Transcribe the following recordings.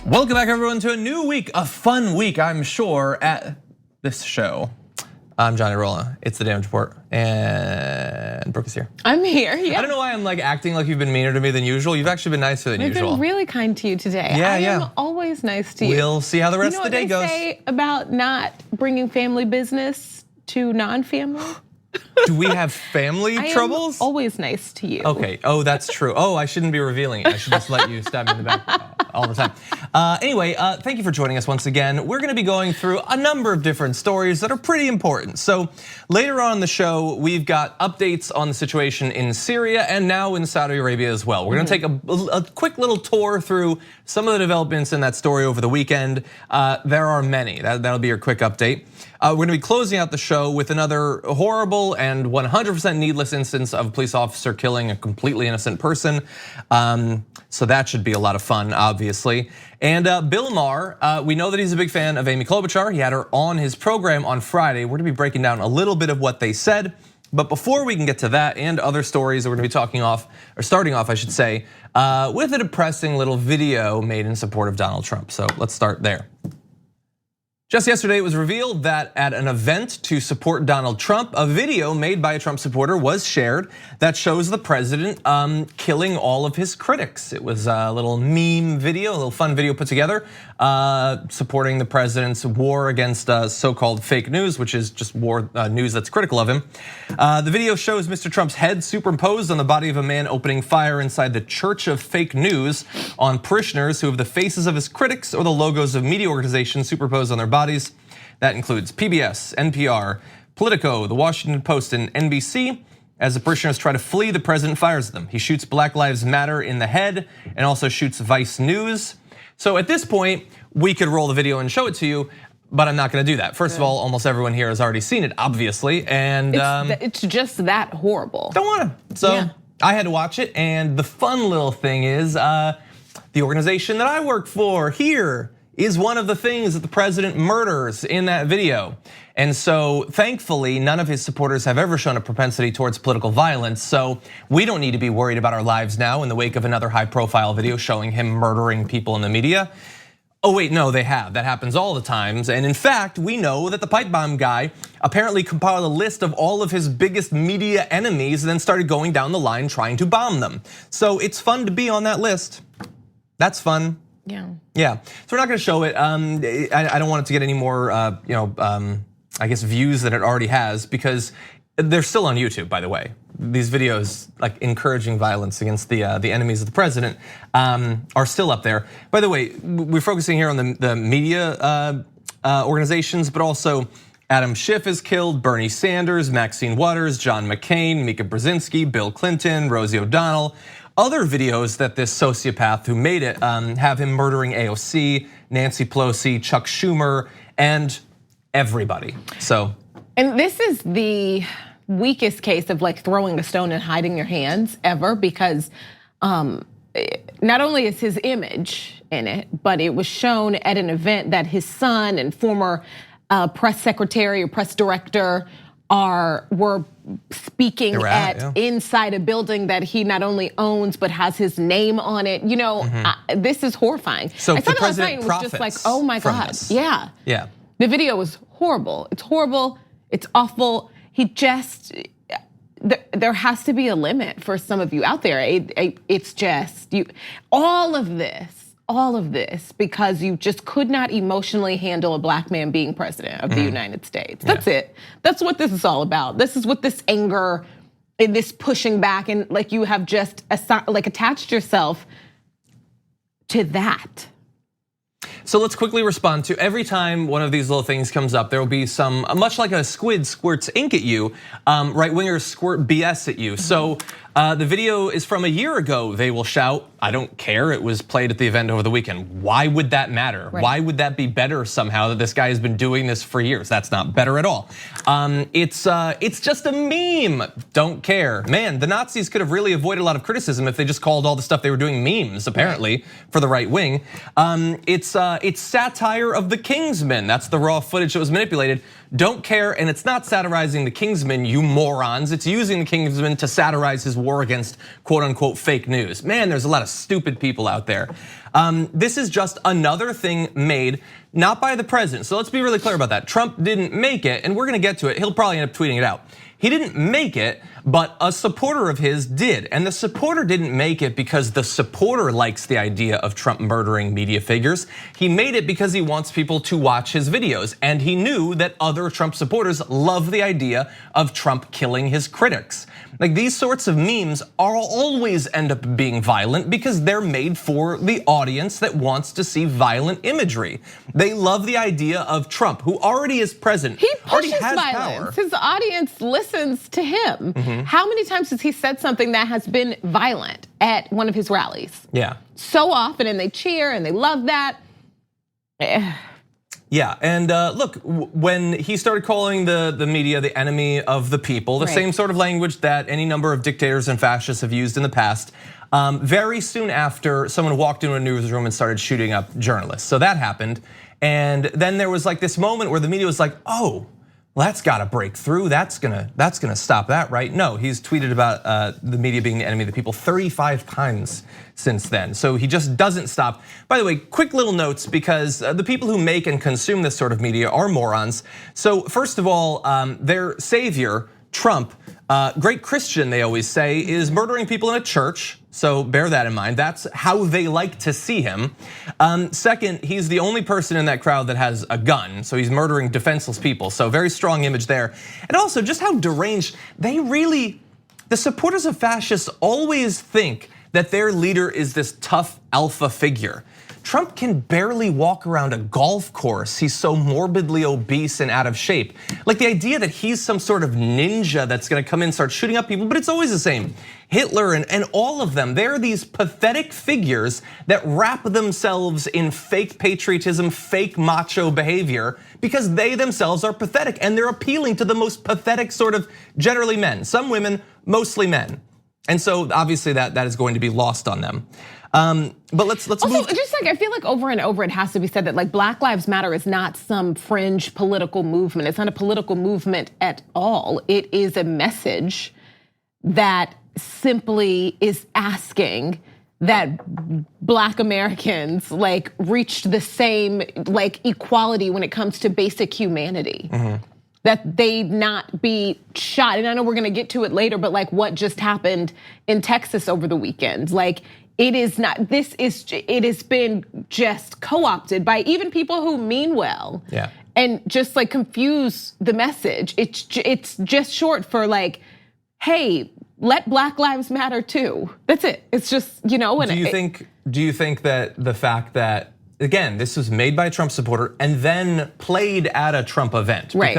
Welcome back, everyone, to a new week, a fun week, I'm sure, at this show. I'm Johnny Rolla. It's the Damage Report, and Brooke is here. I'm here. Yeah. I don't know why I'm like acting like you've been meaner to me than usual. You've actually been nicer than usual. I've been really kind to you today. Yeah, I am always nice to you. We'll see how the rest of the day goes. You know what they say about not bringing family business to non-family? Do we have family troubles? I am always nice to you. Okay. Oh, that's true. Oh, I shouldn't be revealing it. I should just let you stab me in the back all the time. Anyway, thank you for joining us once again. We're going to be going through a number of different stories that are pretty important. So later on in the show, we've got updates on the situation in Syria and now in Saudi Arabia as well. We're going to take a quick little tour through some of the developments in that story over the weekend. There are many. That'll be your quick update. We're going to be closing out the show with another horrible and 100% needless instance of a police officer killing a completely innocent person. So that should be a lot of fun, obviously. And Bill Maher, we know that he's a big fan of Amy Klobuchar. He had her on his program on Friday. We're going to be breaking down a little bit of what they said. But before we can get to that and other stories, we're going to be starting off, I should say, with a depressing little video made in support of Donald Trump. So let's start there. Just yesterday, it was revealed that at an event to support Donald Trump, a video made by a Trump supporter was shared that shows the president killing all of his critics. It was a little meme video, a little fun video put together, supporting the president's war against so-called fake news, which is just war news that's critical of him. The video shows Mr. Trump's head superimposed on the body of a man opening fire inside the Church of Fake News on parishioners who have the faces of his critics or the logos of media organizations superimposed on their bodies. That includes PBS, NPR, Politico, The Washington Post, and NBC. As the parishioners try to flee, the president fires at them. He shoots Black Lives Matter in the head and also shoots Vice News. So at this point, we could roll the video and show it to you, but I'm not gonna do that. First of all, almost everyone here has already seen it, obviously, and it's just that horrible. Don't wanna. So I had to watch it, and the fun little thing is the organization that I work for here is one of the things that the president murders in that video. And so thankfully, none of his supporters have ever shown a propensity towards political violence. So we don't need to be worried about our lives now in the wake of another high profile video showing him murdering people in the media. Oh wait, no, they have. That happens all the times. And in fact, we know that the pipe bomb guy apparently compiled a list of all of his biggest media enemies and then started going down the line trying to bomb them. So it's fun to be on that list. That's fun. Yeah, so we're not gonna show it. I don't want it to get any more, I guess views than it already has because they're still on YouTube, by the way. These videos, like encouraging violence against the enemies of the president, are still up there. By the way, we're focusing here on the media organizations, but also Adam Schiff is killed, Bernie Sanders, Maxine Waters, John McCain, Mika Brzezinski, Bill Clinton, Rosie O'Donnell. Other videos that this sociopath who made it have him murdering AOC, Nancy Pelosi, Chuck Schumer, and everybody. So, and this is the weakest case of like throwing a stone and hiding your hands ever, because not only is his image in it, but it was shown at an event that his son and former press secretary or press director were speaking at inside a building that he not only owns but has his name on it. You know, this is horrifying. So I the saw it last night and was just like, oh my God, yeah. The video was horrible. It's horrible. It's awful. There has to be a limit for some of you out there. It's just all of this because you just could not emotionally handle a black man being president of the United States. That's it. That's what this is all about. This is what this anger and this pushing back and like you have just attached yourself to that. So let's quickly respond to every time one of these little things comes up, there will be some, much like a squid squirts ink at you, right-wingers squirt BS at you. So the video is from a year ago. They will shout, I don't care, it was played at the event over the weekend. Why would that matter? Right. Why would that be better somehow that this guy has been doing this for years? That's not better at all. It's just a meme, don't care. Man, the Nazis could have really avoided a lot of criticism if they just called all the stuff they were doing memes, apparently, for the right wing. It's satire of the Kingsmen. That's the raw footage that was manipulated. don't care, and it's not satirizing the Kingsman, you morons. It's using the Kingsman to satirize his war against quote unquote fake news. Man, there's a lot of stupid people out there. This is just another thing made not by the president. So let's be really clear about that. Trump didn't make it, and we're gonna get to it. He'll probably end up tweeting it out. He didn't make it, but a supporter of his did. And the supporter didn't make it because the supporter likes the idea of Trump murdering media figures. He made it because he wants people to watch his videos. And he knew that other Trump supporters love the idea of Trump killing his critics. Like, these sorts of memes are always end up being violent because they're made for the audience that wants to see violent imagery. They love the idea of Trump, who already is president. He already pushes has violence. power. His audience listens to him. How many times has he said something that has been violent at one of his rallies? Yeah. So often, and they cheer and they love that. Yeah, and look, when he started calling the media the enemy of the people, the same sort of language that any number of dictators and fascists have used in the past, very soon after, someone walked into a newsroom and started shooting up journalists. So that happened, and then there was like this moment where the media was like, oh, well, that's gotta break through, that's gonna stop that, right? No, he's tweeted about the media being the enemy of the people 35 times since then. So he just doesn't stop. By the way, quick little notes, because the people who make and consume this sort of media are morons. So first of all, their savior, Trump, great Christian, they always say, is murdering people in a church. So bear that in mind. That's how they like to see him. Second, he's the only person in that crowd that has a gun. So he's murdering defenseless people. So very strong image there. And also just how deranged the supporters of fascists always think that their leader is this tough alpha figure. Trump can barely walk around a golf course. He's so morbidly obese and out of shape. Like, the idea that he's some sort of ninja that's gonna come in and start shooting up people, but it's always the same. Hitler and all of them, they're these pathetic figures that wrap themselves in fake patriotism, fake macho behavior, because they themselves are pathetic and they're appealing to the most pathetic sort of, generally men, some women, mostly men. And so obviously that is going to be lost on them. But let's also, move. Just like, I feel like over and over it has to be said that like Black Lives Matter is not some fringe political movement. It's not a political movement at all. It is a message that simply is asking that Black Americans like reached the same like equality when it comes to basic humanity. That they not be shot. And I know we're gonna get to it later, but like what just happened in Texas over the weekend, like it is not, it has been just co-opted by even people who mean well. Yeah. And just like confuse the message. It's just short for like, hey, let Black Lives Matter too. That's it. It's just, you know. And do you think that the fact that, again, this was made by a Trump supporter and then played at a Trump event, right?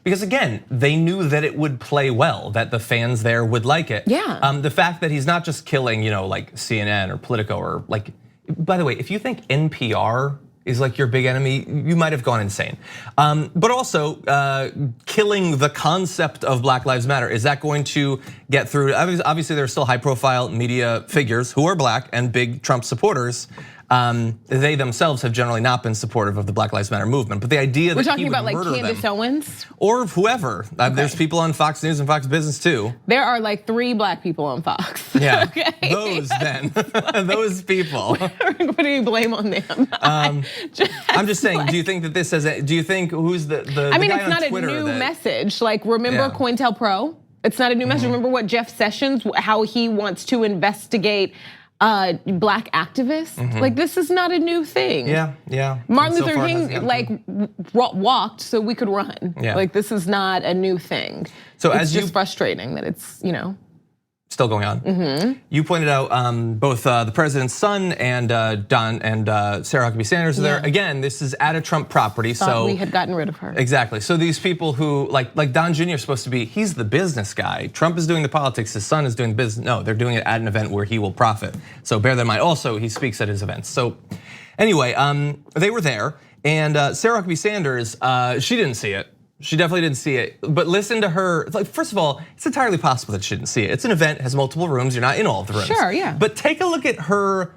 Because again, they knew that it would play well, that the fans there would like it. Yeah. The fact that he's not just killing, like CNN or Politico or like, by the way, if you think NPR is like your big enemy, you might have gone insane. But also, killing the concept of Black Lives Matter, is that going to get through? Obviously, there's still high profile media figures who are Black and big Trump supporters. They themselves have generally not been supportive of the Black Lives Matter movement, but the idea that we're talking he would about like murder Candace them, Owens or whoever. There's people on Fox News and Fox Business too. There are like 3 Black people on Fox. Yeah, okay. Those then, those people. We're putting blame on them. I'm just saying. Do you think that this has? Do you think who's the I mean, guy it's not on Twitter a new that, message. Like, remember COINTELPRO? It's not a new message. Remember what Jeff Sessions, how he wants to investigate Black activists? Like, this is not a new thing. Yeah. Martin Luther King like walked so we could run. Yeah. Like, this is not a new thing. So it's just frustrating that it's, still going on. You pointed out both the president's son and Don and Sarah Huckabee Sanders are there. Again, this is at a Trump property. Thought we had gotten rid of her. Exactly. So these people who like Don Jr. is supposed to be, he's the business guy. Trump is doing the politics. His son is doing the business. No, they're doing it at an event where he will profit. So bear that in mind. Also, he speaks at his events. So anyway, they were there, and Sarah Huckabee Sanders, she didn't see it. She definitely didn't see it, but listen to her. Like, first of all, it's entirely possible that she didn't see it. It's an event, has multiple rooms. You're not in all of the rooms. Sure, yeah. But take a look at her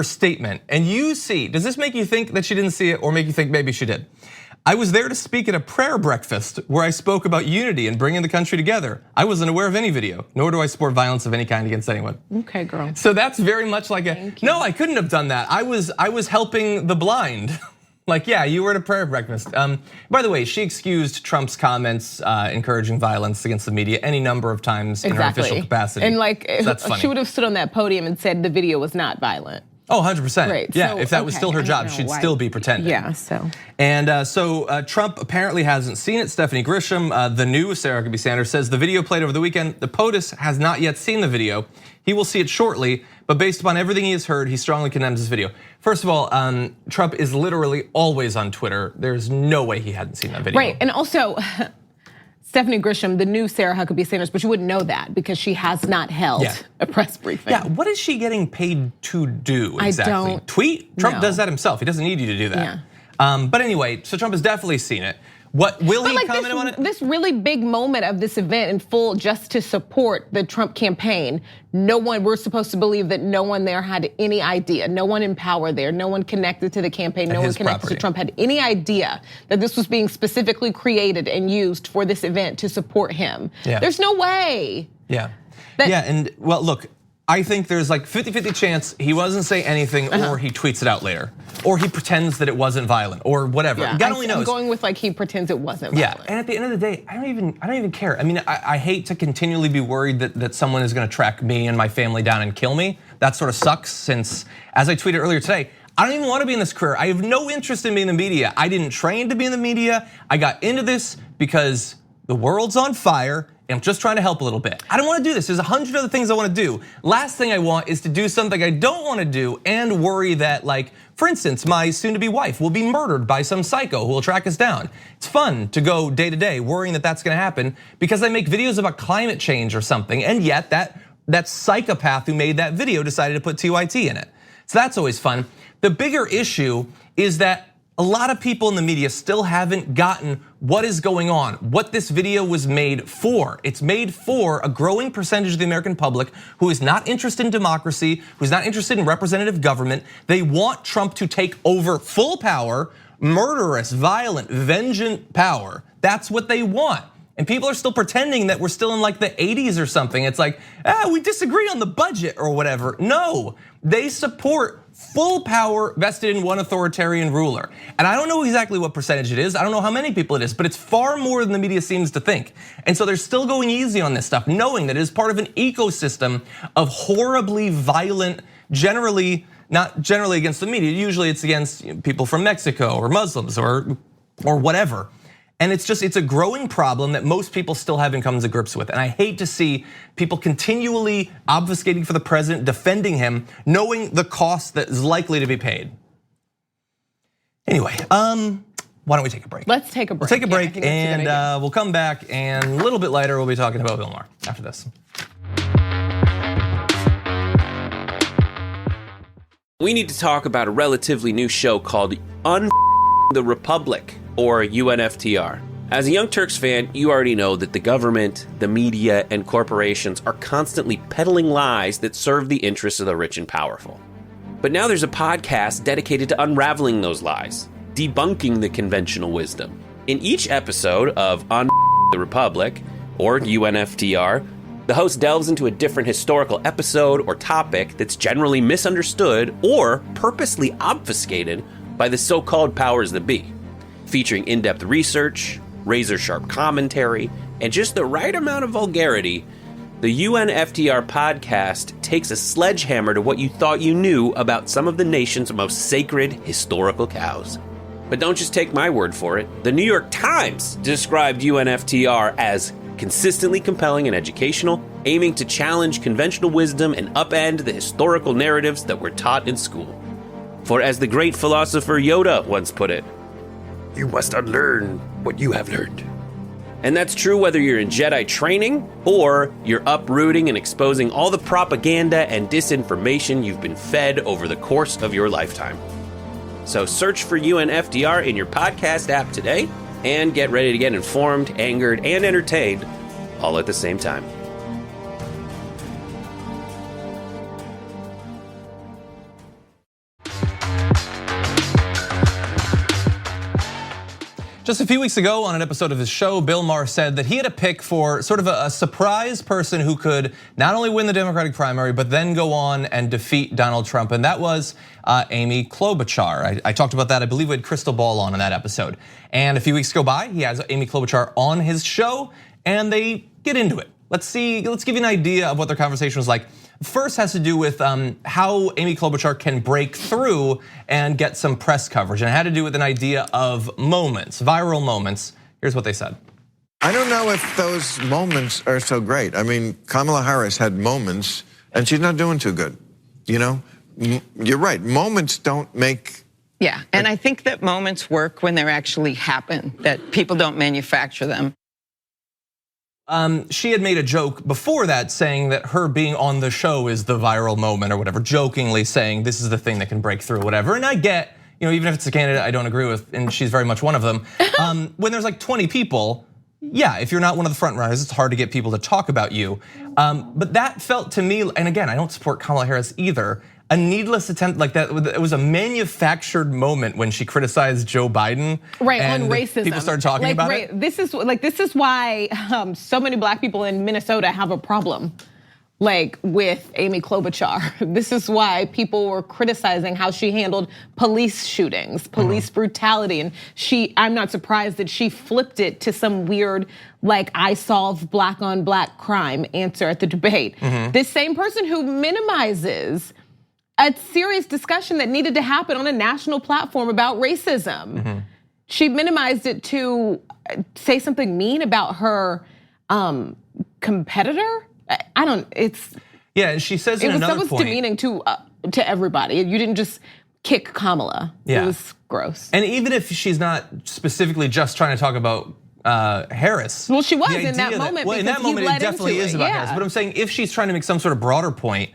statement, and you see. Does this make you think that she didn't see it, or make you think maybe she did? I was there to speak at a prayer breakfast where I spoke about unity and bringing the country together. I wasn't aware of any video, nor do I support violence of any kind against anyone. Okay, girl. So that's very much like no, I couldn't have done that. I was helping the blind. Like, yeah, you were at a prayer breakfast. By the way, she excused Trump's comments encouraging violence against the media any number of times in her official capacity. And like, so that's funny. She would have stood on that podium and said the video was not violent. Oh, 100%. Right. Yeah, So, if that was still her job, she'd still be pretending. Yeah, so. And so Trump apparently hasn't seen it. Stephanie Grisham, the new Sarah Huckabee Sanders, says the video played over the weekend. The POTUS has not yet seen the video. He will see it shortly, but based upon everything he has heard, he strongly condemns this video. First of all, Trump is literally always on Twitter. There's no way he hadn't seen that video. Right, and also, Stephanie Grisham, the new Sarah Huckabee Sanders, but you wouldn't know that because she has not held a press briefing. Yeah, what is she getting paid to do exactly? I don't tweet? Trump know. does that himself. He doesn't need you to do that. Yeah. But anyway, so Trump has definitely seen it. What will he comment on it? This really big moment of this event in full, just to support the Trump campaign. We're supposed to believe that no one there had any idea. No one in power there. No one connected to the campaign. No one connected to Trump had any idea that this was being specifically created and used for this event to support him. Yeah. There's no way. Yeah. And well, look, I think there's like 50-50 chance he wasn't say anything or he tweets it out later. Or he pretends that it wasn't violent or whatever. Yeah, God only knows. I'm going with like he pretends it wasn't violent. Yeah, and at the end of the day, I don't even care. I mean, I hate to continually be worried that someone is gonna track me and my family down and kill me. That sort of sucks since, as I tweeted earlier today, I don't even want to be in this career. I have no interest in being in the media. I didn't train to be in the media. I got into this because the world's on fire. I'm just trying to help a little bit. I don't want to do this. There's 100 other things I want to do. Last thing I want is to do something I don't want to do and worry that, like, for instance, my soon-to-be wife will be murdered by some psycho who will track us down. It's fun to go day to day worrying that that's going to happen because I make videos about climate change or something, and yet that psychopath who made that video decided to put TYT in it. So that's always fun. The bigger issue is that a lot of people in the media still haven't gotten what is going on, what this video was made for. It's made for a growing percentage of the American public who is not interested in democracy, who's not interested in representative government. They want Trump to take over full power, murderous, violent, vengeant power. That's what they want. And people are still pretending that we're still in like the 80s or something. It's like, we disagree on the budget or whatever. No, they support full power vested in one authoritarian ruler. And I don't know exactly what percentage it is. I don't know how many people it is, but it's far more than the media seems to think. And so they're still going easy on this stuff, knowing that it is part of an ecosystem of horribly violent, not generally against the media. Usually it's against people from Mexico or Muslims or whatever. And it's a growing problem that most people still haven't come to grips with. And I hate to see people continually obfuscating for the president, defending him, knowing the cost that is likely to be paid. Anyway, why don't we take a break? Let's take a break. We'll take a break and we'll come back, and a little bit later we'll be talking about Bill Maher after this. We need to talk about a relatively new show called The Republic, or UNFTR. As a Young Turks fan, you already know that the government, the media, and corporations are constantly peddling lies that serve the interests of the rich and powerful. But now there's a podcast dedicated to unraveling those lies, debunking the conventional wisdom. In each episode of The Republic, or UNFTR, the host delves into a different historical episode or topic that's generally misunderstood or purposely obfuscated by the so-called powers that be. Featuring in-depth research, razor-sharp commentary, and just the right amount of vulgarity, the UNFTR podcast takes a sledgehammer to what you thought you knew about some of the nation's most sacred historical cows. But don't just take my word for it. The New York Times described UNFTR as consistently compelling and educational, aiming to challenge conventional wisdom and upend the historical narratives that were taught in school. For as the great philosopher Yoda once put it, "You must unlearn what you have learned." And that's true whether you're in Jedi training or you're uprooting and exposing all the propaganda and disinformation you've been fed over the course of your lifetime. So search for UNFTR in your podcast app today and get ready to get informed, angered, and entertained all at the same time. Just a few weeks ago on an episode of his show, Bill Maher said that he had a pick for sort of a surprise person who could not only win the Democratic primary, but then go on and defeat Donald Trump, and that was Amy Klobuchar. I talked about that, I believe we had Crystal Ball on in that episode. And a few weeks go by, he has Amy Klobuchar on his show, and they get into it. Let's give you an idea of what their conversation was like. First has to do with how Amy Klobuchar can break through and get some press coverage, and it had to do with an idea of moments, viral moments. Here's what they said. I don't know if those moments are so great. I mean, Kamala Harris had moments, and she's not doing too good. You know, you're right. Moments don't make. Yeah, and I think that moments work when they actually happen, that people don't manufacture them. She had made a joke before that saying that her being on the show is the viral moment or whatever, jokingly saying this is the thing that can break through, whatever. And I get, even if it's a candidate I don't agree with, and she's very much one of them. When there's like 20 people, yeah, if you're not one of the front runners, it's hard to get people to talk about you. But that felt to me, and again, I don't support Kamala Harris either, a needless attempt like that. It was a manufactured moment when she criticized Joe Biden. Right, and on racism. People started talking about it. This is why so many black people in Minnesota have a problem with Amy Klobuchar. This is why people were criticizing how she handled police shootings, police brutality. And I'm not surprised that she flipped it to some weird, I solve black on black crime answer at the debate. This same person who minimizes a serious discussion that needed to happen on a national platform about racism. She minimized it to say something mean about her competitor. Yeah, and she says in another point. That was demeaning to everybody. You didn't just kick Kamala. Yeah. It was gross. And even if she's not specifically just trying to talk about Harris. Well, she was in that moment. Well, in that moment, it definitely is about Harris. But I'm saying if she's trying to make some sort of broader point,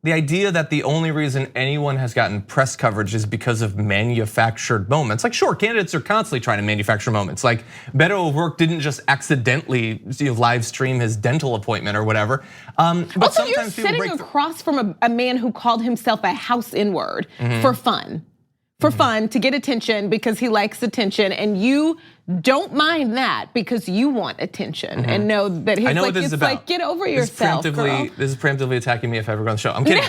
the idea that the only reason anyone has gotten press coverage is because of manufactured moments. Sure, candidates are constantly trying to manufacture moments. Beto O'Rourke didn't just accidentally live stream his dental appointment or whatever. But also, sometimes you're sitting across from a man who called himself a house N-word for fun. For fun, to get attention because he likes attention, and you don't mind that because you want attention and know that it's get over yourself, girl. This is preemptively attacking me if I ever go on the show. I'm kidding.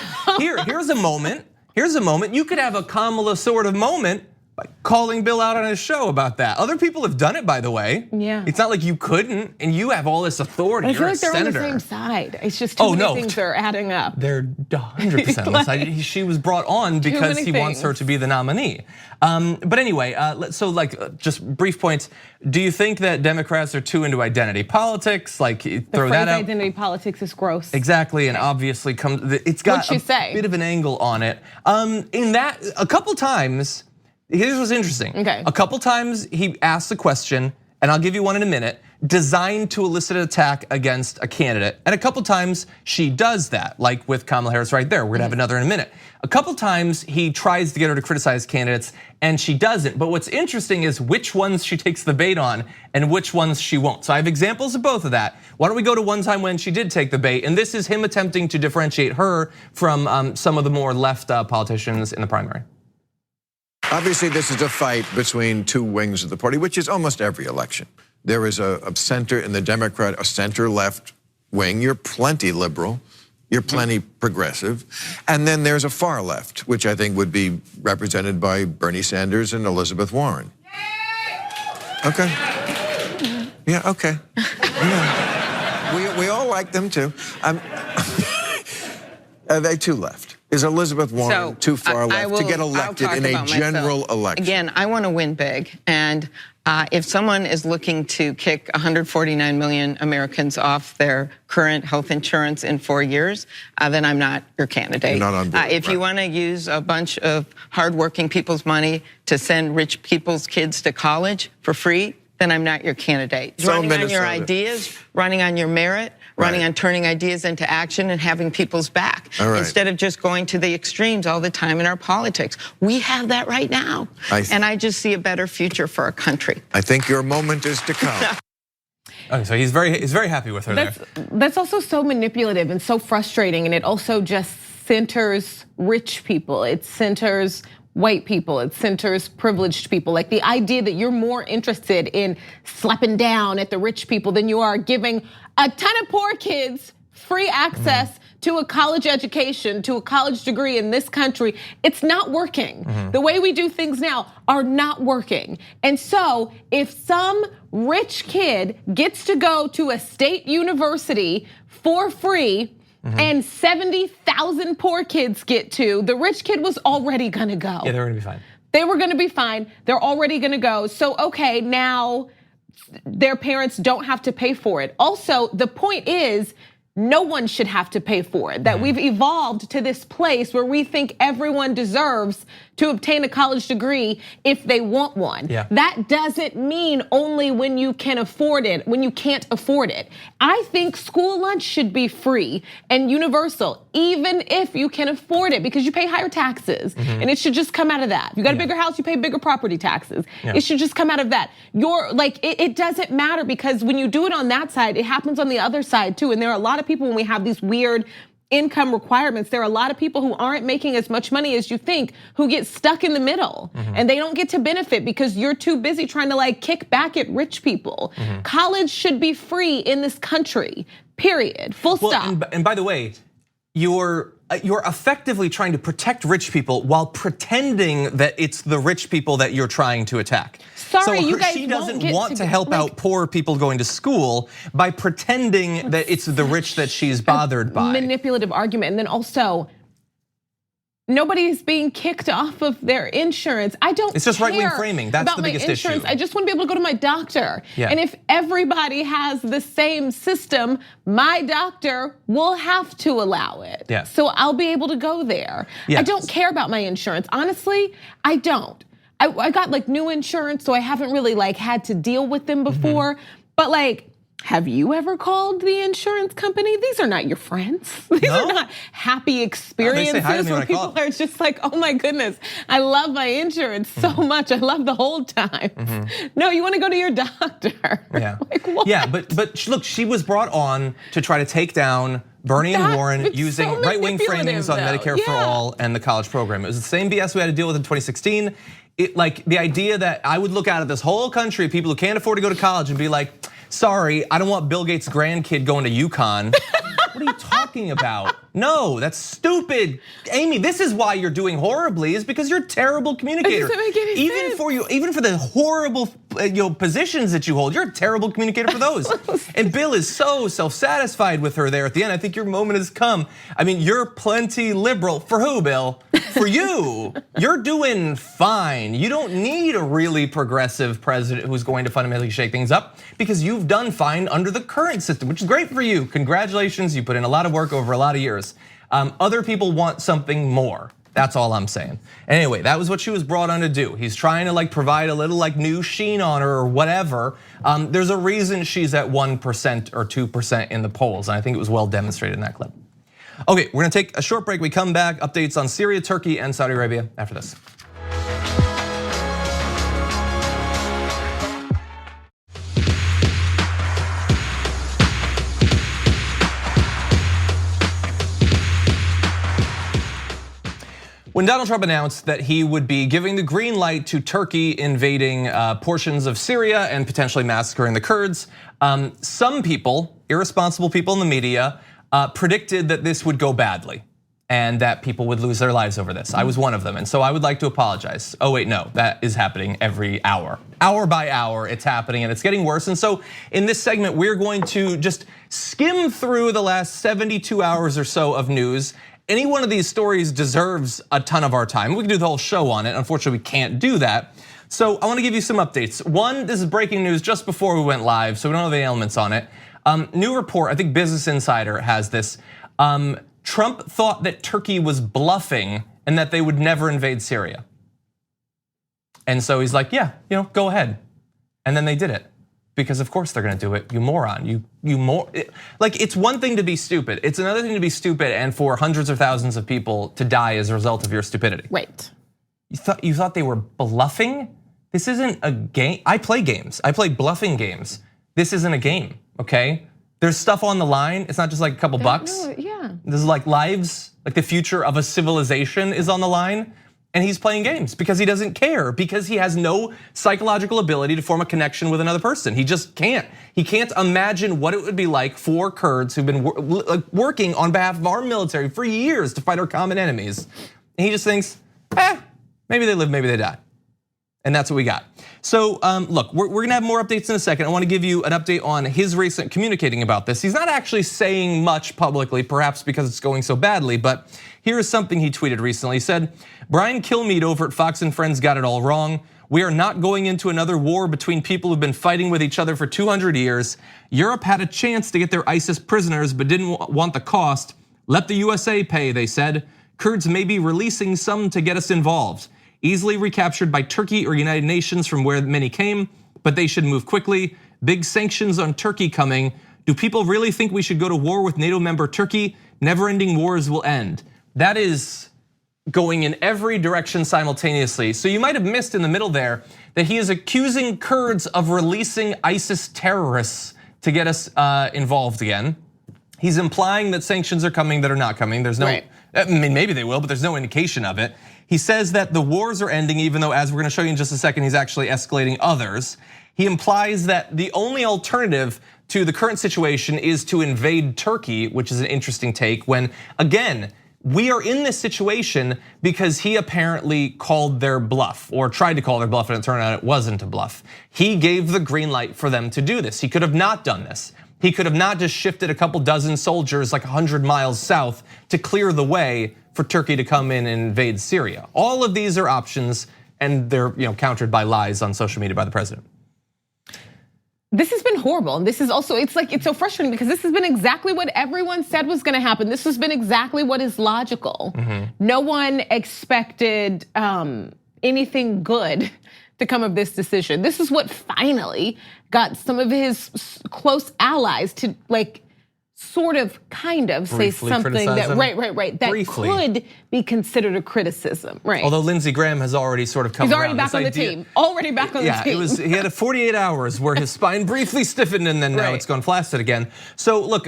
Here's a moment. You could have a Kamala sort of moment by calling Bill out on his show about that. Other people have done it, by the way. Yeah. It's not like you couldn't, and you have all this authority. I feel like they're senator. On the same side. It's just too many things are adding up. They're 100% on the side. She was brought on because he wants her to be the nominee. But anyway, so just brief points. Do you think that Democrats are too into identity politics? Throw that out. Identity politics is gross. Exactly, and obviously it's got a bit of an angle on it. In that, a couple times. Here's what's interesting. Okay. A couple times he asks a question, and I'll give you one in a minute, designed to elicit an attack against a candidate. And a couple times she does that, like with Kamala Harris right there. We're gonna have another in a minute. A couple times he tries to get her to criticize candidates and she doesn't. But what's interesting is which ones she takes the bait on and which ones she won't. So I have examples of both of that. Why don't we go to one time when she did take the bait? And this is him attempting to differentiate her from some of the more left politicians in the primary. Obviously, this is a fight between two wings of the party, which is almost every election. There is a center in the Democrat, a center-left wing. You're plenty liberal. You're plenty progressive. And then there's a far left, which I think would be represented by Bernie Sanders and Elizabeth Warren. Okay. Yeah, okay. Yeah. We all like them too. Are they too left? Is Elizabeth Warren too far left to get elected in a general election? Again, I want to win big. And if someone is looking to kick 149 million Americans off their current health insurance in 4 years, then I'm not your candidate. You're not on board, if you want to use a bunch of hardworking people's money to send rich people's kids to college for free, then I'm not your candidate. Running on your ideas, running on your merit, running on turning ideas into action and having people's back instead of just going to the extremes all the time in our politics. We have that right now. And I just see a better future for our country. I think your moment is to come. Okay, so he's very happy with her there. That's also so manipulative and so frustrating, and it also just centers rich people. It centers white people, it centers privileged people. Like the idea that you're more interested in slapping down at the rich people than you are giving a ton of poor kids free access to a college education, to a college degree in this country, it's not working. The way we do things now are not working. And so if some rich kid gets to go to a state university for free, and 70,000 poor kids get to, the rich kid was already gonna go. Yeah, they were gonna be fine. They were gonna be fine. They're already gonna go. So, okay, now their parents don't have to pay for it. Also, the point is, no one should have to pay for it. That we've evolved to this place where we think everyone deserves to obtain a college degree if they want one. Yeah. That doesn't mean only when you can afford it, when you can't afford it. I think school lunch should be free and universal, even if you can afford it, because you pay higher taxes, and it should just come out of that. If you got a bigger house, you pay bigger property taxes. It should just come out of that. It doesn't matter, because when you do it on that side, it happens on the other side too. And there are a lot of people, when we have these weird income requirements, there are a lot of people who aren't making as much money as you think who get stuck in the middle, and they don't get to benefit because you're too busy trying to like kick back at rich people. College should be free in this country, period, full stop. And by the way, you're effectively trying to protect rich people while pretending that it's the rich people that you're trying to attack. Sorry, so you guys she won't doesn't get want to help out poor people going to school by pretending that it's the rich that she's bothered by. Manipulative argument. And then also, nobody's being kicked off of their insurance. I don't care. It's just right-wing framing. That's the biggest issue. I just want to be able to go to my doctor. Yeah. And if everybody has the same system, my doctor will have to allow it. Yeah. So I'll be able to go there. Yeah. I don't care about my insurance. Honestly, I don't. I got like new insurance, so I haven't really like had to deal with them before. But like, have you ever called the insurance company? These are not your friends. These are not happy experiences where people are just like, oh my goodness, I love my insurance so much. I love the whole time. No, you want to go to your doctor. Yeah. Like, what? Yeah, but look, she was brought on to try to take down Bernie and Warren using right-wing framings on Medicare For All and the college program. It was the same BS we had to deal with in 2016. Like the idea that I would look out at this whole country of people who can't afford to go to college and be like, sorry, I don't want Bill Gates' grandkid going to UConn. What are you talking about? No, that's stupid. Amy, this is why you're doing horribly, is because you're a terrible communicator. It doesn't make any sense. Even for the horrible positions that you hold, you're a terrible communicator for those. And Bill is so self-satisfied with her there at the end. I think your moment has come. I mean, you're plenty liberal. For who, Bill? For you. You're doing fine. You don't need a really progressive president who's going to fundamentally shake things up, because you've done fine under the current system, which is great for you. Congratulations, you put in a lot of work over a lot of years. Other people want something more. That's all I'm saying. Anyway, that was what she was brought on to do. He's trying to like provide a little like new sheen on her or whatever. There's a reason she's at 1% or 2% in the polls, and I think it was well demonstrated in that clip. Okay, we're gonna take a short break. We come back, updates on Syria, Turkey, and Saudi Arabia after this. When Donald Trump announced that he would be giving the green light to Turkey invading portions of Syria and potentially massacring the Kurds, some people, irresponsible people in the media, predicted that this would go badly and that people would lose their lives over this. I was one of them, and so I would like to apologize. Oh wait, no, that is happening every hour. Hour by hour, it's happening and it's getting worse. And so in this segment, we're going to just skim through the last 72 hours or so of news. Any one of these stories deserves a ton of our time. We can do the whole show on it. Unfortunately, we can't do that. So I wanna give you some updates. One, this is breaking news just before we went live, so we don't have the elements on it. New report, I think Business Insider has this. Trump thought that Turkey was bluffing and that they would never invade Syria. And so he's like, yeah, go ahead. And then they did it. Because of course they're gonna do it, you moron. Like it's one thing to be stupid. It's another thing to be stupid and for hundreds of thousands of people to die as a result of your stupidity. Right. You thought they were bluffing? This isn't a game. I play games. I play bluffing games. This isn't a game, okay? There's stuff on the line. It's not just like a couple bucks. No, yeah. This is like lives, like the future of a civilization is on the line. And he's playing games because he doesn't care, because he has no psychological ability to form a connection with another person. He just can't. He can't imagine what it would be like for Kurds who've been working on behalf of our military for years to fight our common enemies. And he just thinks, maybe they live, maybe they die. And that's what we got. So look, we're gonna have more updates in a second. I wanna give you an update on his recent communicating about this. He's not actually saying much publicly, perhaps because it's going so badly, but here is something he tweeted recently. He said, Brian Kilmeade over at Fox and Friends got it all wrong. We are not going into another war between people who've been fighting with each other for 200 years. Europe had a chance to get their ISIS prisoners, but didn't want the cost. Let the USA pay, they said. Kurds may be releasing some to get us involved. Easily recaptured by Turkey or United Nations from where many came, but they should move quickly. Big sanctions on Turkey coming. Do people really think we should go to war with NATO member Turkey? Never-ending wars will end. That is going in every direction simultaneously. So you might have missed in the middle there that he is accusing Kurds of releasing ISIS terrorists to get us involved again. He's implying that sanctions are coming that are not coming. There's no, I mean, maybe they will, but there's no indication of it. He says that the wars are ending, even though, as we're gonna show you in just a second, he's actually escalating others. He implies that the only alternative to the current situation is to invade Turkey, which is an interesting take when, again, we are in this situation because he apparently called their bluff or tried to call their bluff, and it turned out it wasn't a bluff. He gave the green light for them to do this. He could have not done this. He could have not just shifted a couple dozen soldiers like 100 miles south to clear the way for Turkey to come in and invade Syria. All of these are options, and they're countered by lies on social media by the president. This has been horrible. This is also, it's so frustrating because this has been exactly what everyone said was gonna happen. This has been exactly what is logical. No one expected anything good to come of this decision. This is what finally got some of his close allies to sort of, kind of say something that, right, that could be considered a criticism, right? Although Lindsey Graham has already sort of come He's around. already back on the team, already back on the team. He had a 48 hours where his spine briefly stiffened and then now it's gone flaccid again. So look,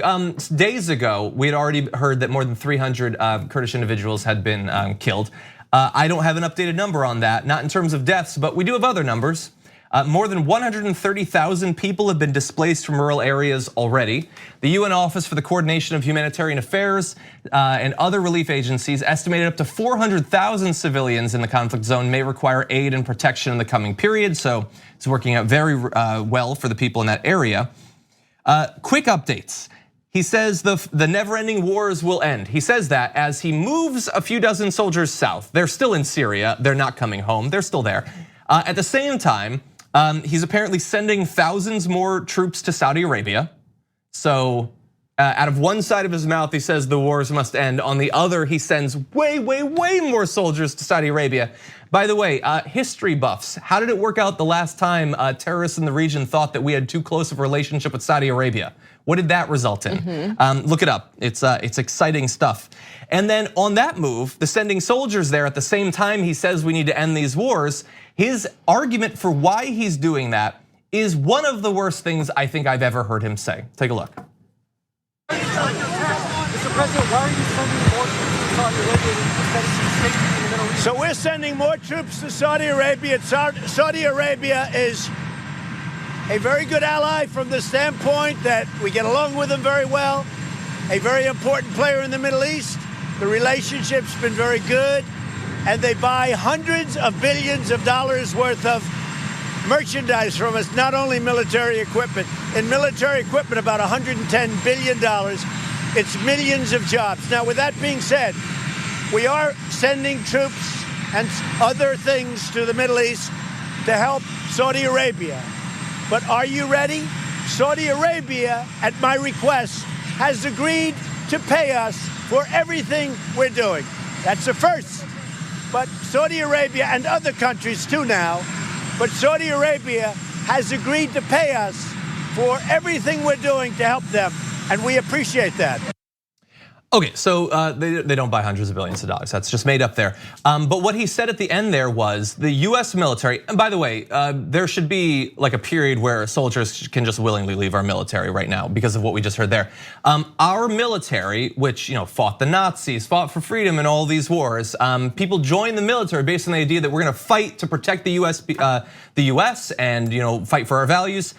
days ago, we had already heard that more than 300 Kurdish individuals had been killed. I don't have an updated number on that, not in terms of deaths, but we do have other numbers. More than 130,000 people have been displaced from rural areas already. The UN Office for the Coordination of Humanitarian Affairs and other relief agencies estimated up to 400,000 civilians in the conflict zone may require aid and protection in the coming period. So it's working out very well for the people in that area. Quick updates. He says the never-ending wars will end. He says that as he moves a few dozen soldiers south. They're still in Syria. They're not coming home. They're still there. At the same time, he's apparently sending thousands more troops to Saudi Arabia. So out of one side of his mouth, he says the wars must end. On the other, he sends way more soldiers to Saudi Arabia. By the way, history buffs, how did it work out the last time terrorists in the region thought that we had too close of a relationship with Saudi Arabia? What did that result in? Look it up, it's exciting stuff. And then on that move, the sending soldiers there at the same time he says we need to end these wars, his argument for why he's doing that is one of the worst things I think I've ever heard him say. Take a look. Mr. President, why are you sending more troops to Saudi Arabia instead of safety in the Middle East? So we're sending more troops to Saudi Arabia. Saudi Arabia is a very good ally from the standpoint that we get along with them very well. A very important player in the Middle East. The relationship's been very good. And they buy hundreds of billions of dollars worth of merchandise from us, not only military equipment. In military equipment, about $110 billion. It's millions of jobs. Now, with that being said, we are sending troops and other things to the Middle East to help Saudi Arabia. But are you ready? Saudi Arabia, at my request, has agreed to pay us for everything we're doing. That's the first. But Saudi Arabia and other countries too now, but Saudi Arabia has agreed to pay us for everything we're doing to help them, and we appreciate that. Okay, so they don't buy hundreds of billions of dollars. That's just made up there. But what he said at the end there was the US military, and by the way, there should be like a period where soldiers can just willingly leave our military right now because of what we just heard there. Our military, which fought the Nazis, fought for freedom in all these wars, people join the military based on the idea that we're gonna fight to protect the US and fight for our values.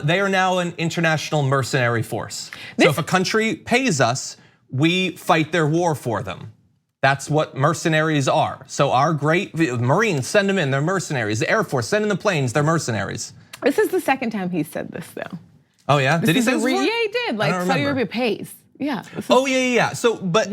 They are now an international mercenary force. So if a country pays us, we fight their war for them. That's what mercenaries are. So our great Marines, send them in, they're mercenaries. The Air Force, send in the planes, they're mercenaries. This is the second time he said this though. Oh yeah, did he say this before? Yeah, he did. Like Saudi Arabia pays. Yeah. Oh yeah. So, but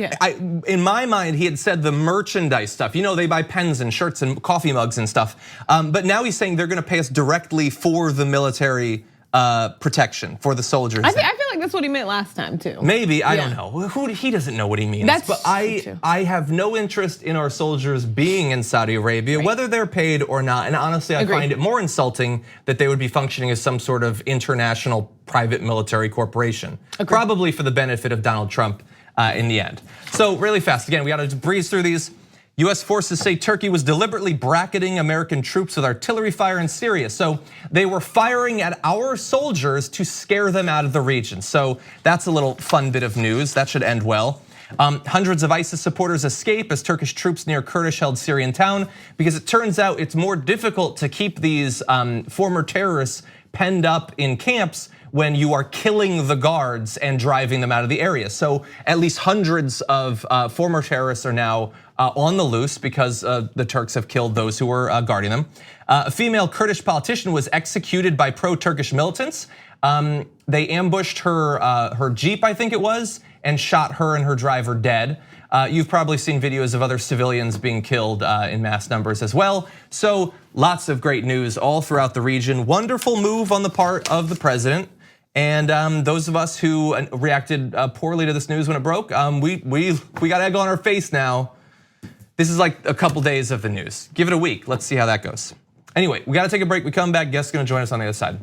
in my mind, he had said the merchandise stuff. They buy pens and shirts and coffee mugs and stuff. But now he's saying they're going to pay us directly for the military protection for the soldiers. I feel like that's what he meant last time too. Maybe, I don't know. He doesn't know what he means. But I have no interest in our soldiers being in Saudi Arabia, whether they're paid or not. And honestly, I find it more insulting that they would be functioning as some sort of international private military corporation. Probably for the benefit of Donald Trump in the end. So really fast, again, we gotta breeze through these. US forces say Turkey was deliberately bracketing American troops with artillery fire in Syria. So they were firing at our soldiers to scare them out of the region. So that's a little fun bit of news. That should end well. Hundreds of ISIS supporters escape as Turkish troops near Kurdish-held Syrian town because it turns out it's more difficult to keep these former terrorists penned up in camps when you are killing the guards and driving them out of the area. So at least hundreds of former terrorists are now on the loose because the Turks have killed those who were guarding them. A female Kurdish politician was executed by pro-Turkish militants. They ambushed her Jeep, I think it was, and shot her and her driver dead. You've probably seen videos of other civilians being killed in mass numbers as well. So lots of great news all throughout the region. Wonderful move on the part of the president. And those of us who reacted poorly to this news when it broke, we got egg on our face now. This is like a couple days of the news. Give it a week, let's see how that goes. Anyway, we gotta take a break, we come back, guest's gonna join us on the other side.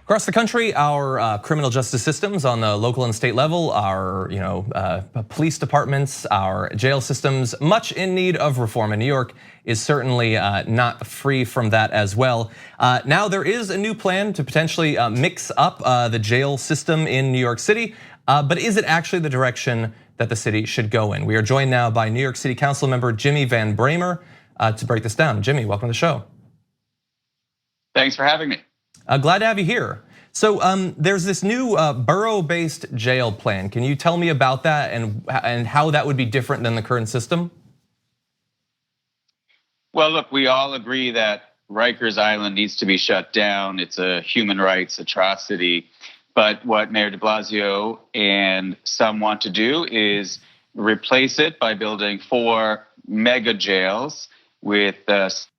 Across the country, our criminal justice systems on the local and state level, our police departments, our jail systems, much in need of reform. And New York is certainly not free from that as well. Now there is a new plan to potentially mix up the jail system in New York City, but is it actually the direction that the city should go in? We are joined now by New York City Council member Jimmy Van Bramer to break this down. Jimmy, welcome to the show. Thanks for having me. Glad to have you here. So there's this new borough-based jail plan. Can you tell me about that and how that would be different than the current system? Well, look, we all agree that Rikers Island needs to be shut down. It's a human rights atrocity. But what Mayor de Blasio and some want to do is replace it by building 4 mega jails with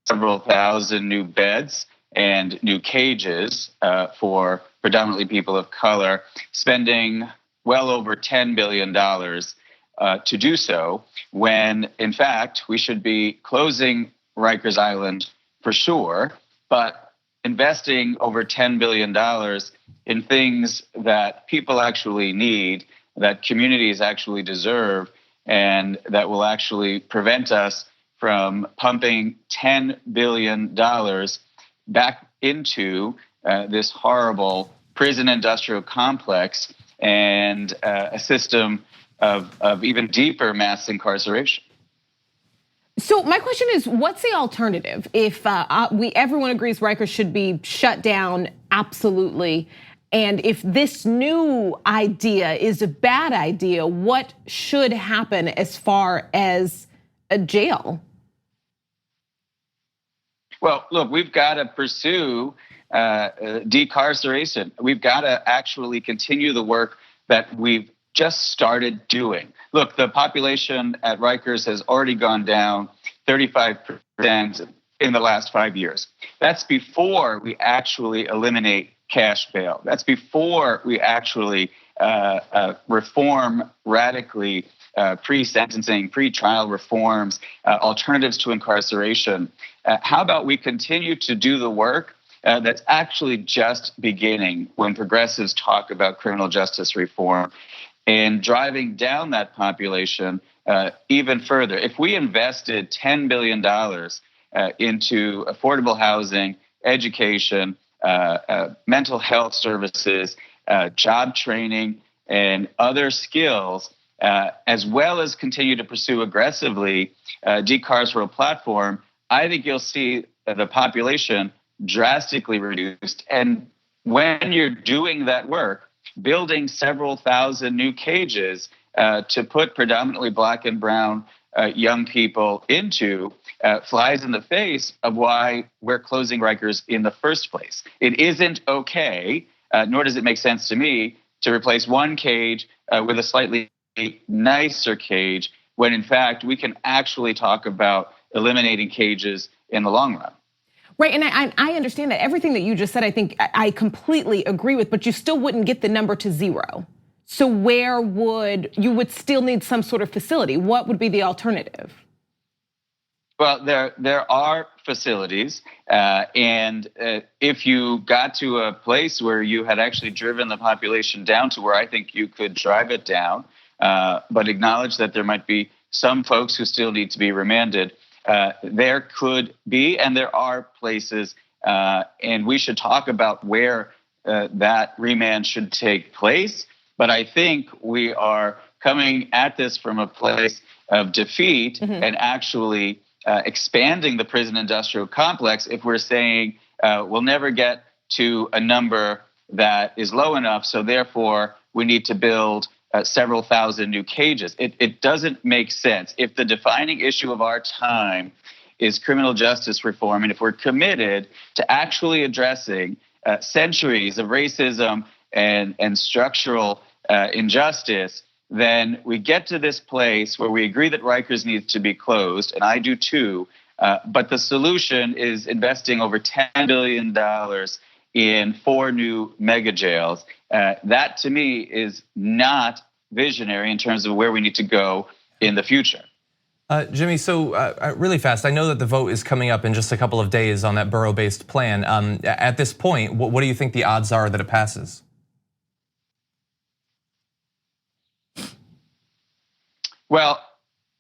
several thousand new beds and new cages for predominantly people of color, spending well over $10 billion to do so, when in fact we should be closing Rikers Island for sure, but investing over $10 billion in things that people actually need, that communities actually deserve, and that will actually prevent us from pumping $10 billion back into this horrible prison industrial complex and a system of even deeper mass incarceration. So my question is, what's the alternative? If everyone agrees Rikers should be shut down, absolutely. And if this new idea is a bad idea, what should happen as far as a jail? Well, look, we've got to pursue decarceration. We've got to actually continue the work that we've just started doing. Look, the population at Rikers has already gone down 35% in the last 5 years. That's before we actually eliminate cash bail. That's before we actually reform radically pre-sentencing, pre-trial reforms, alternatives to incarceration. How about we continue to do the work that's actually just beginning when progressives talk about criminal justice reform and driving down that population even further? If we invested $10 billion into affordable housing, education, mental health services, job training, and other skills, as well as continue to pursue aggressively Cars for a platform, I think you'll see the population drastically reduced. And when you're doing that work, building several thousand new cages to put predominantly Black and brown young people into flies in the face of why we're closing Rikers in the first place. It isn't okay, nor does it make sense to me, to replace one cage with a slightly nicer cage when in fact we can actually talk about eliminating cages in the long run. Right, and I understand that. Everything that you just said, I think I completely agree with, but you still wouldn't get the number to zero. So where you would still need some sort of facility? What would be the alternative? Well, there are facilities, and if you got to a place where you had actually driven the population down to where I think you could drive it down, but acknowledge that there might be some folks who still need to be remanded, there could be, and there are places, and we should talk about where that remand should take place. But I think we are coming at this from a place of defeat and actually expanding the prison industrial complex if we're saying we'll never get to a number that is low enough, so therefore we need to build several thousand new cages. It doesn't make sense. If the defining issue of our time is criminal justice reform, and if we're committed to actually addressing centuries of racism and structural injustice, then we get to this place where we agree that Rikers needs to be closed, and I do too, but the solution is investing over $10 billion in 4 new mega jails. That to me is not visionary in terms of where we need to go in the future. Jimmy, so really fast, I know that the vote is coming up in just a couple of days on that borough-based plan. At this point, what do you think the odds are that it passes? Well,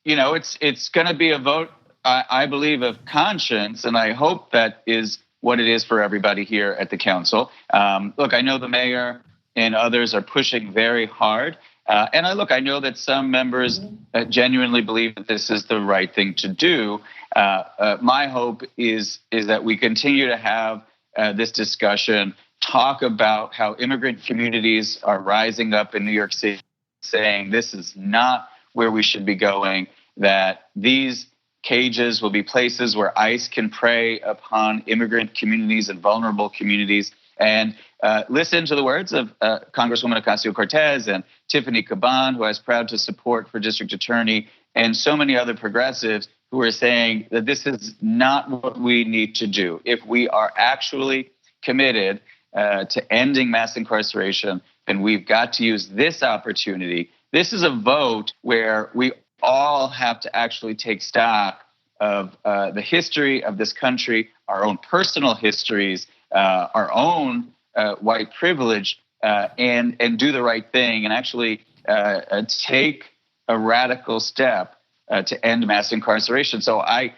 you know, it's going to be a vote, I believe, of conscience, and I hope that is what it is for everybody here at the council. Look, I know the mayor and others are pushing very hard, and I know that some members genuinely believe that this is the right thing to do. My hope is that we continue to have this discussion, talk about how immigrant communities are rising up in New York City, saying this is not where we should be going, that these cages will be places where ICE can prey upon immigrant communities and vulnerable communities. And listen to the words of Congresswoman Ocasio-Cortez and Tiffany Caban, who I was proud to support for district attorney, and so many other progressives who are saying that this is not what we need to do. If we are actually committed to ending mass incarceration, then we've got to use this opportunity. This is a vote where we all have to actually take stock of the history of this country, our own personal histories, our own white privilege, and do the right thing and actually take a radical step to end mass incarceration. So I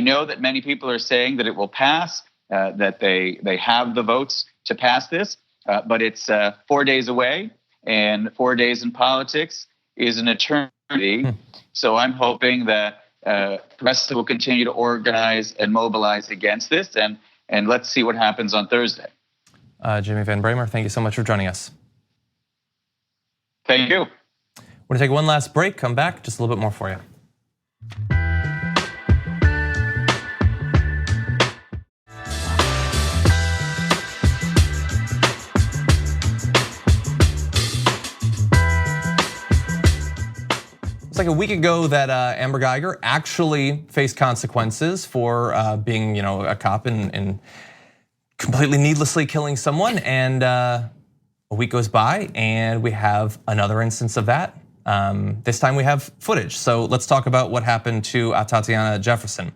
know that many people are saying that it will pass, that they have the votes to pass this, but it's 4 days away, and 4 days in politics is an eternity. So I'm hoping that progressives will continue to organize and mobilize against this, and let's see what happens on Thursday. Jimmy Van Bramer, thank you so much for joining us. Thank you. We're gonna take one last break, come back, just a little bit more for you. It's like a week ago that Amber Geiger actually faced consequences for being, a cop and completely needlessly killing someone. And a week goes by, and we have another instance of that. This time we have footage. So let's talk about what happened to Atatiana Jefferson.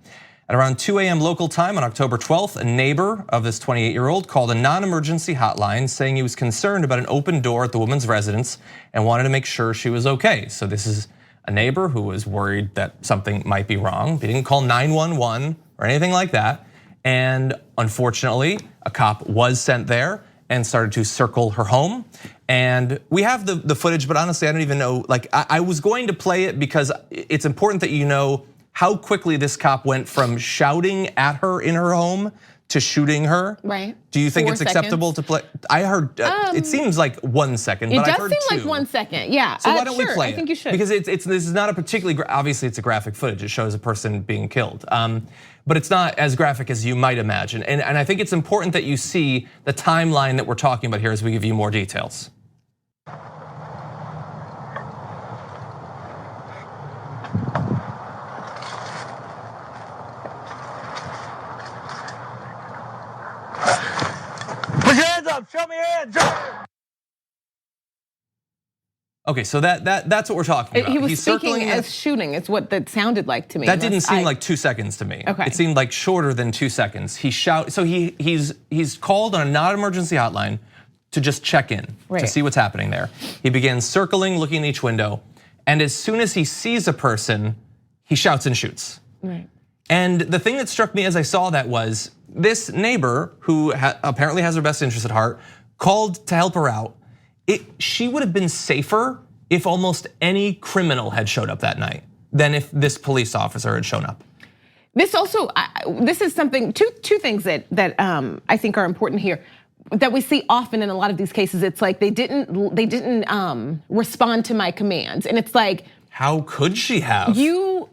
At around 2 a.m. local time on October 12th, a neighbor of this 28-year-old called a non-emergency hotline saying he was concerned about an open door at the woman's residence and wanted to make sure she was okay. So this is a neighbor who was worried that something might be wrong. They didn't call 911 or anything like that. And unfortunately, a cop was sent there and started to circle her home. And we have the footage, but honestly, I don't even know, like I was going to play it because it's important that you know how quickly this cop went from shouting at her in her home to shooting her. Right. Do you think 4 it's acceptable to play? I heard, it seems like 1 second, but I heard 2. It does seem like 1 second, yeah. So why don't we play it? I think you should. Because this is not a particularly, obviously it's a graphic footage. It shows a person being killed. But it's not as graphic as you might imagine. And I think it's important that you see the timeline that we're talking about here as we give you more details. Put your hands up, show me your hands. Okay, so that's what we're talking about. He was He's speaking circling as shooting. It's what that sounded like to me. That didn't seem like 2 seconds to me. Okay. It seemed like shorter than 2 seconds. So he's called on a non-emergency hotline to just check in to see what's happening there. He begins circling, looking at each window, and as soon as he sees a person, he shouts and shoots. Right. And the thing that struck me as I saw that was this neighbor, who apparently has her best interest at heart, called to help her out. She would have been safer if almost any criminal had showed up that night than if this police officer had shown up. This also, this is something, two things that I think are important here that we see often in a lot of these cases. It's like they didn't respond to my commands, and it's like, how could she have?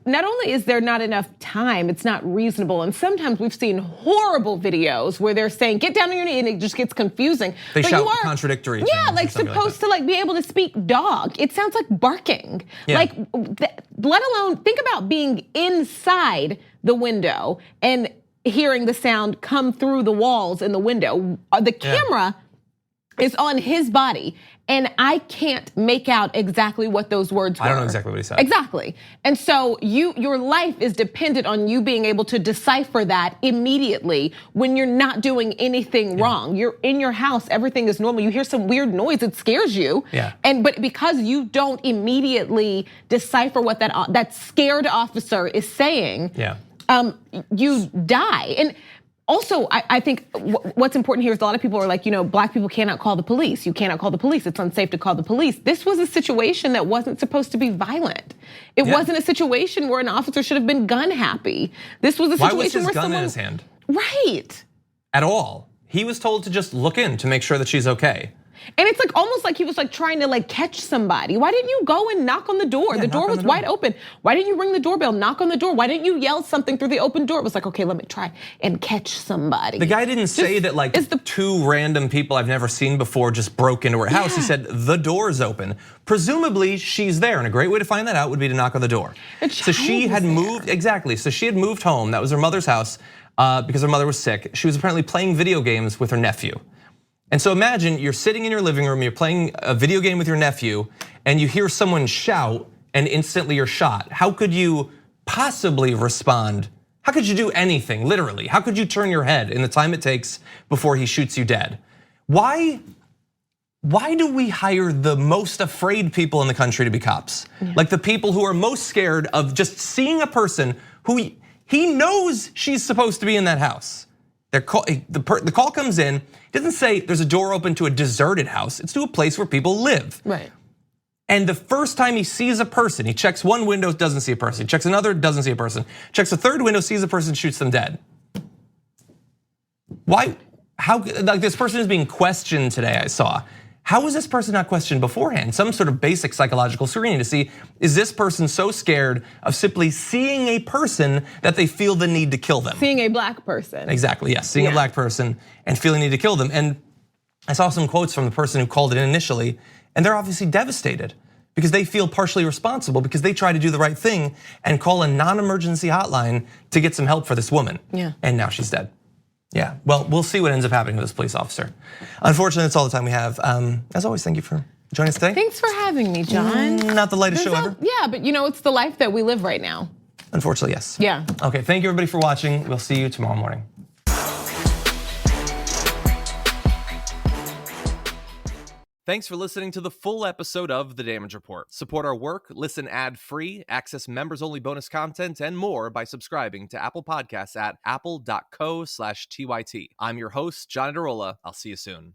Not only is there not enough time, it's not reasonable. And sometimes we've seen horrible videos where they're saying, get down on your knee, and it just gets confusing. They shout contradictory things. Yeah, like supposed to like be able to speak dog. It sounds like barking. Yeah. Like, let alone, think about being inside the window and hearing the sound come through the walls in the window. The camera is on his body. And I can't make out exactly what those words were. I don't know exactly what he said. Exactly. And so your life is dependent on you being able to decipher that immediately when you're not doing anything wrong. You're in your house, everything is normal. You hear some weird noise, it scares you. Yeah. But because you don't immediately decipher what that scared officer is saying, you die. And also, I think what's important here is a lot of people are like, black people cannot call the police. You cannot call the police. It's unsafe to call the police. This was a situation that wasn't supposed to be violent. It wasn't a situation where an officer should have been gun happy. This was a situation where someone— Why was his gun in his hand? Right. At all. He was told to just look in to make sure that she's okay. And it's like almost like he was like trying to like catch somebody. Why didn't you go and knock on the door? The door was wide open. Why didn't you ring the doorbell, knock on the door? Why didn't you yell something through the open door? It was like, okay, let me try and catch somebody. The guy didn't say that like 2 random people I've never seen before just broke into her house. He said the door's open. Presumably she's there, and a great way to find that out would be to knock on the door. So she had moved, exactly. So she had moved home. That was her mother's house because her mother was sick. She was apparently playing video games with her nephew. And so imagine you're sitting in your living room, you're playing a video game with your nephew, and you hear someone shout, and instantly you're shot. How could you possibly respond? How could you do anything, literally? How could you turn your head in the time it takes before he shoots you dead? Why do we hire the most afraid people in the country to be cops? Like the people who are most scared of just seeing a person who he knows she's supposed to be in that house. The call comes in, it doesn't say there's a door open to a deserted house, it's to a place where people live. Right. And the first time he sees a person, he checks one window, doesn't see a person. He checks another, doesn't see a person. Checks a third window, sees a person, shoots them dead. Why, like this person is being questioned today, I saw. How was this person not questioned beforehand? Some sort of basic psychological screening to see, is this person so scared of simply seeing a person that they feel the need to kill them? Seeing a black person. Exactly, yes, seeing a black person and feeling the need to kill them. And I saw some quotes from the person who called it in initially, and they're obviously devastated because they feel partially responsible because they try to do the right thing and call a non-emergency hotline to get some help for this woman. Yeah. And now she's dead. Yeah, well, we'll see what ends up happening with this police officer. Unfortunately, that's all the time we have. As always, thank you for join us today. Thanks for having me, John. Not the lightest show ever. Yeah, but it's the life that we live right now. Unfortunately, yes. Yeah. Okay, thank you everybody for watching. We'll see you tomorrow morning. Thanks for listening to the full episode of The Damage Report. Support our work, listen ad-free, access members-only bonus content, and more by subscribing to Apple Podcasts at apple.co/TYT. I'm your host, John Adarola. I'll see you soon.